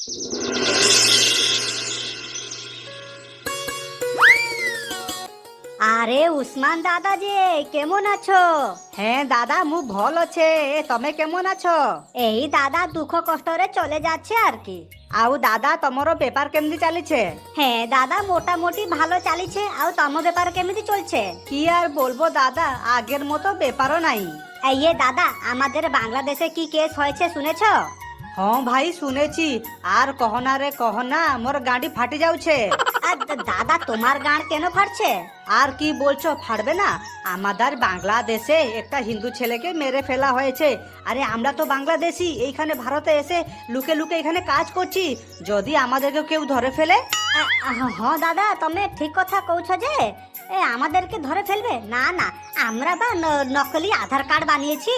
আরে উসমান দাদা যে কেমন আছো? হ্যাঁ দাদা মু ভাল আছে, তুমি কেমন আছো? এই দাদা দুঃখ কষ্টরে চলে যাচ্ছে আর কি। আউ দাদা তোমার বেপার কেমনি চালিছে? হ্যাঁ দাদা মোটামুটি ভালো চালিছে। আউ তম ব্যাপার কেমিতি চলছে? কি আর বলবো দাদা, আগের মতো বেপারও নাই। এই দাদা আমাদের বাংলাদেশে কি কেস হয়েছে শুনেছ? হ্যাঁ ভাই শুনেছি, আর কহনা রে কহনা মোর গাড়ি ফাটি যাচ্ছে। আর দাদা তোমার গাঁড় কেন ফাটছে? আর কি বলছো, ফাটবে না? আমাদের বাংলাদেশে একটা হিন্দু ছেলেকে মেরে ফেলা হয়েছে। আরে আমরা তো বাংলাদেশি, এইখানে ভারতে এসে লুকে লুকে এখানে কাজ করছি, যদি আমাদেরকে কেউ ধরে ফেলে? হ্যাঁ দাদা তুমি ঠিক কথা কৌছ যে আমাদেরকে ধরে ফেলবে না। না আমরা বা নকলি আধার কার্ড বানিয়েছি।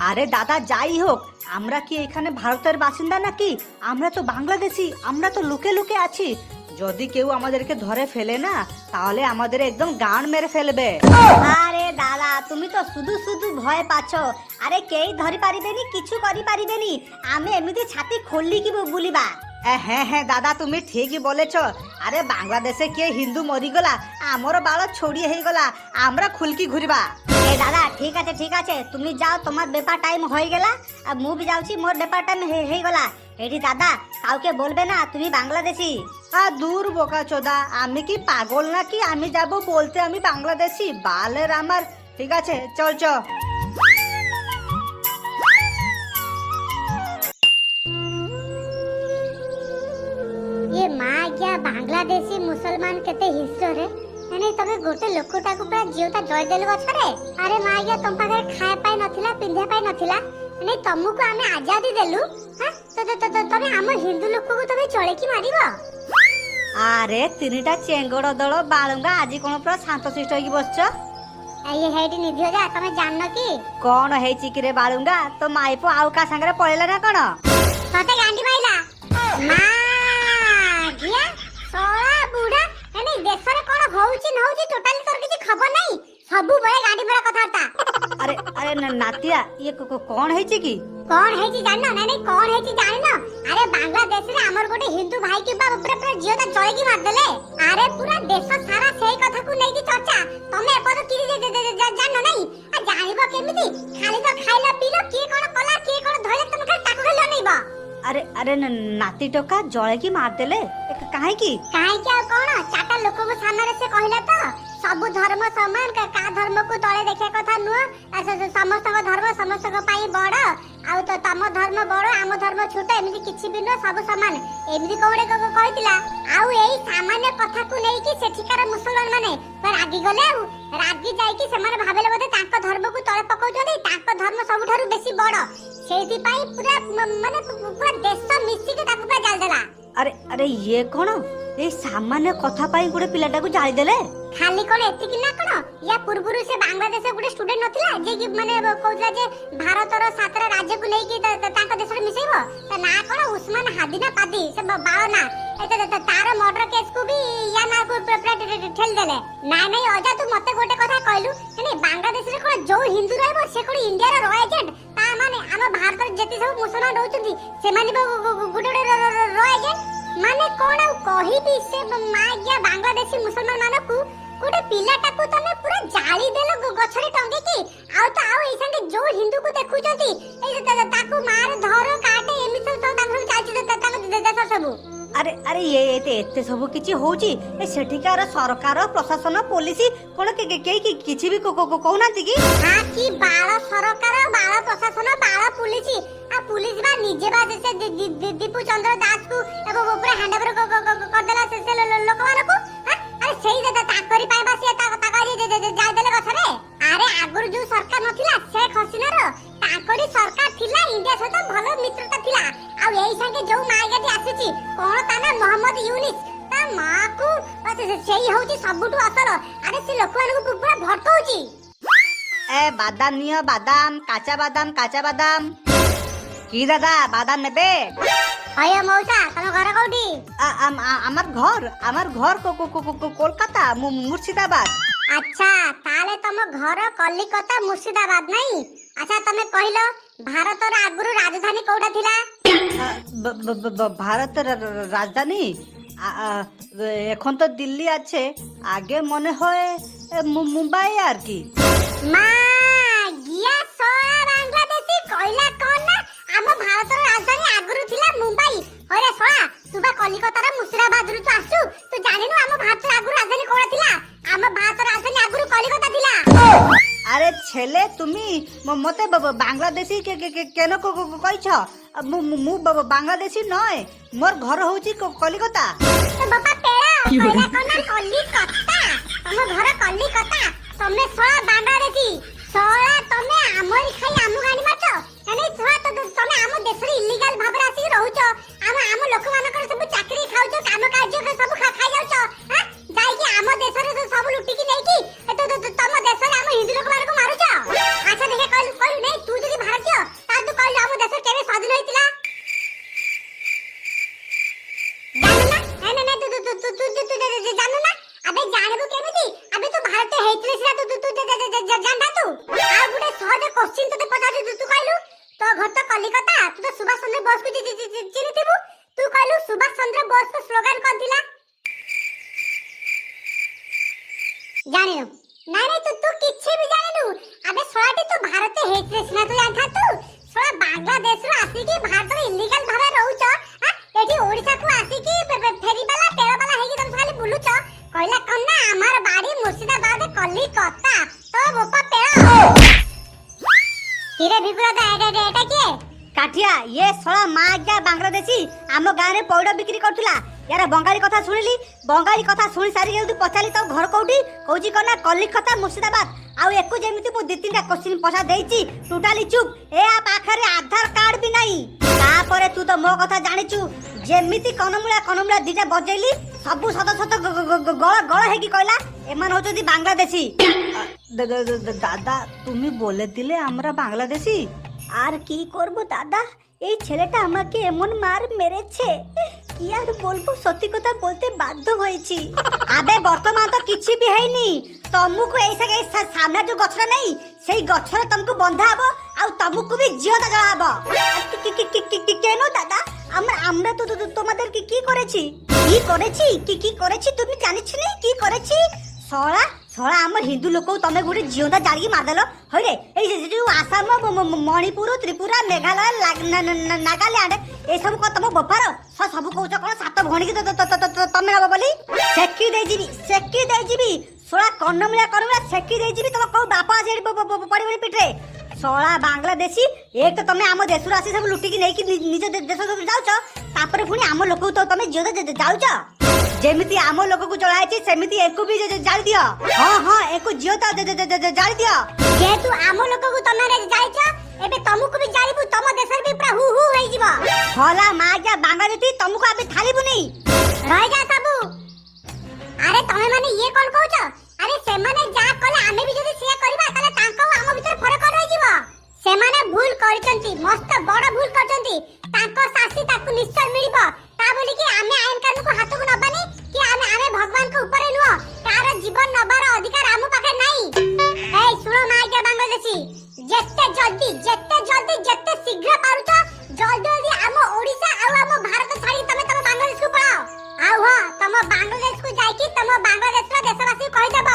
আরে দাদা যাই হোক, আমরা কি এখানে ভারতের বাসিন্দা নাকি? আমরা তো বাংলাদেশি, আমরা তো লুকে লুকে আছি। যদি কেউ আমাদেরকে ধরে ফেলে না, তাহলে আমাদের একদম গান মেরে ফেলবে। আরে দাদা তুমি তো শুধু শুধু ভয় পাচ্ছ। আরে কেই ধরি পারিবেনি, কিছু করি পারিবেনি। আমি এমনি ছাতি খুললি কি বুলিবা। হ্যাঁ হ্যাঁ দাদা তুমি ঠিকই বলেছ। আরে বাংলাদেশে কে হিন্দু মরিগলা, আমার বাল ছড়িয়ে হয়ে গলা, আমরা খুলকি ঘুরবা। দাদা ঠিক আছে তুমি যাও, তোমার ব্যাপার টাইম হয়ে গেলা। আর মু বি যাচ্ছি, মোর ব্যাপার টাইম হয়ে গলা। এটি দাদা কাউকে বলবে না তুমি বাংলাদেশি। দূর বোকা চোদা, আমি কি পাগল নাকি আমি যাব বলতে আমি বাংলাদেশি? বালের আমার। ঠিক আছে চল চ। ये माँ क्या बांग्लादेशी मुसलमान केते हिस्सो रे ମାନେ ତମେ ଗୋଟେ ଲୋକଟାକୁ ପୁରା ଜିଉତା ଜଳି ଦେଲ ଗଛରେ। ଆରେ ମା ଆଜ୍ଞା ତମ ପାଖରେ ଖାଇବା ପାଇଁ ନଥିଲା, ପିନ୍ଧିବା ପାଇଁ ନଥିଲା, ମାନେ ତମକୁ ଆମେ ଆଜାଦି ଦେଲୁ। ତମେ ଆମ ହିନ୍ଦୁ ଲୋକକୁ ତମେ ଚଳେଇକି ମାରିବ? আরে তিনটা চেঙ্গড় দল বালুঙ্গা আଜି কোন পুরা শান্ত শিষ্ট হইকি বসছ? এই হেইটি নিধিও যা, তমে জানো কি কোন হেইছি কি রে বালুঙ্গা? তো মাইপো আউ কা সাঙ্গরে পড়েলা না কোন? ততে গান্ডি পাইলা মা গিয়া সোলা বুড়া। মানে দেশরে কোন হউচি নহউচি টোটালি তোর কিছু খবর নাই, সবু বড় গান্ডি বড় কথাটা। আরে আরে নাতিয়া ইয়ে কোন হেইছি কি? কোন হেইছি জানো না? নাই কোন হেইছি জানো? আরে বাংলাদেশ রে আমার গোটে হিন্দু ভাই কি বাবা পুরা পুরা জিওটা চড়েকি মার দেলে। আরে পুরা দেশ সারা সেই কথাকু নেকি চর্চা। তুমি এপদ কি জানো নাই? আর জানিব কেমিতি? খালি তো খাইলা পিলো, কি কোন কলা, কি কোন ধইলে তুমি খালি তাকু খালি অনেইব। আরে আরে নাতি টকা জলে কি মার দেলে কাহে কি? কাহে কি আর কোন চাটা লোকଙ୍କୁ সামনে সে কহিলা তো সবু ধর্ম সমান, কা ধর্মକୁ তଳେ ଦେଖିବା କଥା ନୁହ। ସମସ୍ତଙ୍କ ଧର୍ମ ସମସ୍ତଙ୍କ ପାଇଁ ବଡ। ଆଉ ତ ତମ ଧର୍ମ ବଡ, ଆମ ଧର୍ମ ଛୋଟ, ଏମିତି କିଛି ବି ନୁହ, ସବୁ ସମାନ, ଏମିତି କୋଉଡେ କହିଥିଲା। ଆଉ ଏଇ ସାମାନ୍ୟ କଥାକୁ ନେଇକି ସେଠିକାର ମୁସଲମାନ ମାନେ ରାଗି ଗଲେ। ଆଉ ରାଗି ଯାଇକି ସେମାନେ ଭାବିଲେ ବୋଧେ ତାଙ୍କ ଧର୍ମକୁ ତଳେ ପକାଉଛନ୍ତି, ତାଙ୍କ ଧର୍ମ ସବୁଠାରୁ ବେଶୀ ବଡ। ସେଇଥିପାଇଁ ପୁରା ମାନେ ପୁରା ଦେଶ ମିଶିକି ତାକୁ ପୁରା ଜାଳିଦେଲା। আরে আরে ইয়ে কোন এই সামান্য কথা পাই গোটে পিলাটাକୁ জাଳି দেলে? খালি কোন এতিকি না কোন, ইয়া পূর্বରୁ সে বাংলাদেশে গোটে স্টুডেন্ট নথিলা যে কি মানে কହୁଥିଲା যে ভারতর সাতটা রাজ্যକୁ নেইকি তাଙ୍କ দেশରେ ମିଶେଇବ। ତା ନା কোন উসমান হাদিনা পাদি, সে বাଳ না। তার মর্ডর কেসକୁ ବି ইয়া নাକୁ ঠেল দেলে। নাই অজা তু মতে গোটে কথা কইলু, মানে বাংলাদেশରେ কোন जो হিন্দু ରହିବ সে কোন ইন্ডিয়ার র এজেন্ট। তা মানে ଆମ ଭାରତରେ ଯେତେ ସବୁ ମୁସଲମାନ ରହୁଛନ୍ତି ସେମାନେ ଗୋଟେ ର ଏଜେଣ୍ଟ। ମାନେ কোন ଆଉ କହିବି, ସେ ମା ଗିয়া ବାଂଲାଦେଶୀ ମୁସଲମାନ ମାନଙ୍କୁ ଗୋଟେ ପିଲାଟାକୁ ତମେ ପୁରା ଜାଳି ଦେଲ ଗଛରେ ଟଙ୍ଗେଇକି। ଆଉ ତ ଆଉ ଏଇ ସାଙ୍ଗେ ଯୋଉ ହିନ୍ଦୁକୁ ଦେଖୁଛନ୍ତି ଏଇ ତାକୁ ମାର ଧର କାଟେ, ଏମିତି ସବୁ ତାଙ୍କର ଚାଲିଛି ତାଙ୍କ ଦେଶ ସବୁ। আরে আরে এতে সবু কিছু হଉଛି? সেঠিকার সরকার, প্রশাসন, পুলিশ কোন কেই কিছু বি কହୁନାନ୍ତି কি? হ্যাঁ কি বাଳ সরকার, বাଳ প্রশাসন, বাଳ পুলিশ। আর পুলিশ বা নিজে বা সে দীপু চন্দ্র দাসକୁ পুরা হ্যান্ড ওভার କରିଦେଲା ସେ ଲୋକମାନଙ୍କୁ। আরে সেই তাকরি ପାଇଁ বা সে তাকরি যাই দেলে গছরে। আরে আগুর ଯୋଉ ସରକାର ନଥିଲା শেখ হাসিনার, ତାଙ୍କରି ସରକାର ଥିଲା, ଇଣ୍ଡିଆ ସହିତ ଭଲ ମିତ୍ରତା ଥିଲା। ଆଉ ଏଇ ସାଙ୍ଗେ ଯୋଉ ମାଇଗାଟି ଆସିଛି କଣ ତା ନା মোহাম্মদ ইউনিস, ତା ମାକୁ ସେଇ ହଉଛି ସବୁଠୁ ଅସଲ। ଆରେ ସେ ଲୋକମାନଙ୍କୁ ପୁରା ଭଟକଉଛି। বাদাম নিও, বাদাম, কাঁচা বাদাম, কাঁচা বাদাম। কি দাদা বাদাম নেবে? আয়া মৌসা তোমার ঘর কোউঠি? আমার ঘর কলকাতা, মুর্শিদাবাদ। আচ্ছা তাহলে তোমার ঘর কলিকতা মুর্শিদাবাদ নাই? আচ্ছা তুমি কহিল ভারতর আগুরু রাজধানী কোউটা থিলা? ভারতের রাজধানী এখন তো দিল্লি আছে, আগে মনে হয় মুম্বাই আর কি। মা গিয়া সোয়া বাংলাদেশী কইলা কোন না ଆମ ଭାରତର ରାଜଧାନୀ ଆଗରୁ ଥିଲା ମୁମ୍ବାଇ। ହଇରେ ଶଳା ତୁ ବା କଲିକତାର ମୁର୍ସିଦାବାଦରୁ ତୁ ଆସୁ, ତୁ ଜାଣିନୁ ଆମ ଭାରତର ଆଗରୁ ରାଜଧାନୀ କୋଉଟା ଥିଲା? ଆମ ଭାରତର রাজধানী আগରୁ কলিকতা ଥିଲା। আরে ছেলে তুমি মতে বাংলাদেশী কেন কইছ? মু বাংলাদেশী নয়, মোর ঘর হଉଛି কলিকতা। তো বাবা পেড়া কইলা কোন না কলিকতা, ଆମ ଘର কলিকতা, ତମେ ଶଳା ବାଂଲାଦେଶୀ। ଶଳା ତମେ ଆମରି ଖାଇ ଆମକୁ ଆଣି ମାଛ ମାନେ ଶଳା ତମେ ଆମ ଦେଶରେ ଇଲିଗାଲ ଭାବରେ ଆସିକି ରହୁଛ, ଆମ ଲୋକମାନଙ୍କର ସବୁ ଚାକିରି ଖାଉଛ, କାମ କାର୍ଯ୍ୟ ସବୁ ଖାଇ ଯାଉଛ, ଯାଇକି ଆମ ଦେଶରେ ସବୁ ଲୁଟିକି ନେଇକି ତମ ଦେଶରେ ଆମ ହିନ୍ଦୁ ଲୋକମାନଙ୍କୁ ମାରୁଛ। ଆଚ୍ଛା ଦେଖେ କହିଲୁ ନାଇଁ ତୁ ଯଦି ଭାରତୀୟ ତାହେଲେ ତୁ କହିଲୁ ଆମ ଦେଶ କେବେ ସ୍ୱାଧୀନ ହେଇଥିଲା? ଜାଣୁ ନା ତୁ ଜାଣୁ ନା? আবে জানবু কেমিতি? আবে তো ভারতে হেইতিলে সিনা তু জানতা তু। আর গুটে সহজ কোশ্চেন তোতে পচারি তু কইলু তো ঘর তো কলিকতা, তু তো সুভাষ চন্দ্র বোস কু চিনিতিবু, তু কইলু সুভাষ চন্দ্র বোস কো স্লোগান কোন থিলা? জানিনু? নাই নাই তু কিচ্ছি বি জানিনু। আবে সরাটি তো ভারতে হেইতিলে সিনা তু জানতা তু। সরা বাংলাদেশরু আসিকি ভারতরে ইলিগাল ভাবে রহুছ, এটি ওড়িশা কু আসিকি ফেরিবালা পেড়বালা হেকি তুমি খালি বুলুছ। কইলা কোন না আমার বাড়ি মুর্শিদাবাদ কলিকতা, তো বোপা পেড়া। কিরে বিপুলদা এটা কি? কাঠিয়া ইয়ে সলা মা গা বাংলাদেশী ଆମ ଗାଁରେ ପଇଡ଼ ବିକ୍ରି କରୁଥିଲା। यार बंगाली कथा शुणिली, बंगाली कथा शुणी सारी तू पचारि तो घर कौटी कौची कना कलिकता मुर्शिदाबाद आउ एको जेमिति मु दि तीनटा क्वेश्चन पछा देइची टोटाली चुप ए आ पाखरे आधार कार्ड भी नाही। तापरे तू तो मो कथा जानिचू जेमिति कनमुला दिटा बजेइली सबु सत सत गळ गळ हेकी कहला एमान होचोदी बांग्लादेशी। दादा তুমি বলে দিলে আমরা বাংলাদেশী। আর কি করব দাদা, এই ছেলেটা আমাকে এমন মার মেরেছে কি আর বলবো, সত্যি কথা বলতে বাধ্য হয়েছি। আবে বর্তমান তো কিছু বি হয়নি, তমুকু এই সামনে যে গছটা নেই সেই গছরে তমকু বন্ধা হবো আর তমুকু বি জিওদা জড়া হবো। কেন দাদা আমরা তো তোমাদের কি করেছি কি করেছি তুমি জানিছ না কি করেছি? সরা সরা আমার হিন্দু লোক তুমি গোটে জিওদা জাড়ি মারদেল হইরে এই যে আসাম মণিপুর ত্রিপুরা মেঘালয় নাগাল্যান্ড এইসব কত তম বোপার সবু কৌছ কোন সাত ভণী তুমি হব বলি সেকি দেইজিবি সোলা কর্ণমূলা সেকি দেইজিবি তোমার কৌ বাপা আছে পড়িবনি পিঠে। সোলা বাংলাদেশী এক তো তুমি আম দেশর আসি সব লুটিকি নেইকি নিজ দেশ যাওছ, তারপরে পুনি আম লোক তুমি জিওদা যাওছ। যেমিতি আম লোককু চড়াইছি সেমিতি একু বি জালি দিও। হ্যাঁ হ্যাঁ একু জিওদা জালি দিও। যেহেতু আম লোককু তুমি যাইছ এবে তমুকু বি জালিবু, তম দেশর বি পুরা হু হু হই যিব। হলা মা যা বাংলাদেশী তমুকু আমি থালিবুনি রই যা সাবু। আরে তুমি মানে ইয়ে কোন কହୁଛ? আরে সেমানে যা কলে আমি বি যদি সিয়া করিবা তাহলে তাঙ্ক আম ভিতর ফরক রই যিব। সেমানে ভুল কৰিছন্তি, মস্ত বড় ভুল কৰিছন্তি, তাঙ্ক শাস্তি তাকু নিশ্চয় মিলিব। তা বলি কি আমি আইন কানুনকু হাতকু নবানি কি আমি ভগবানকে উপরে নুহ, তার জীবন নবার অধিকার আমু পাখে নাই। এই শুনো মাইকা বাংলাদেশী, যেতে জলদি যেতে শীঘ্র পারুছ জলদি আম ওড়িশা আর আম ভারত ছাড়ি তুমি তম বাংলাদেশকু পড়াও। আউ হ তম বাংলাদেশকু যাইকি তম বাংলাদেশর দেশবাসী কই দেব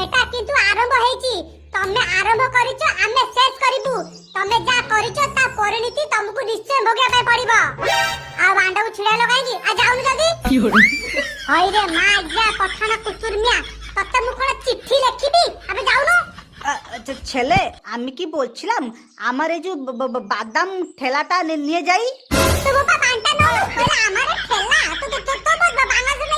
এটা কিন্তু আরম্ভ হইছি। তুমি আরম্ভ করিছ আমি শেষ করিবু। তুমি যা করিছ তা পরিণতি তোমাকে নিশ্চয় ভোগিয়া পাই পড়িব। আর বান্ডাকু ছিড়া লাগাইছি আর যাওনি জলদি। হইরে মা যা পঠানা কুতুরমিয়া ততে মু কোন চিঠি লিখিবি আমি যাওনো। ছেলে আমি কি বলছিলাম আমার এই যে বাদাম ঠেলাটা নিয়ে যাই। তো বাবা বান্টা নাও, আমারে ঠেলা তো বাংলাদেশ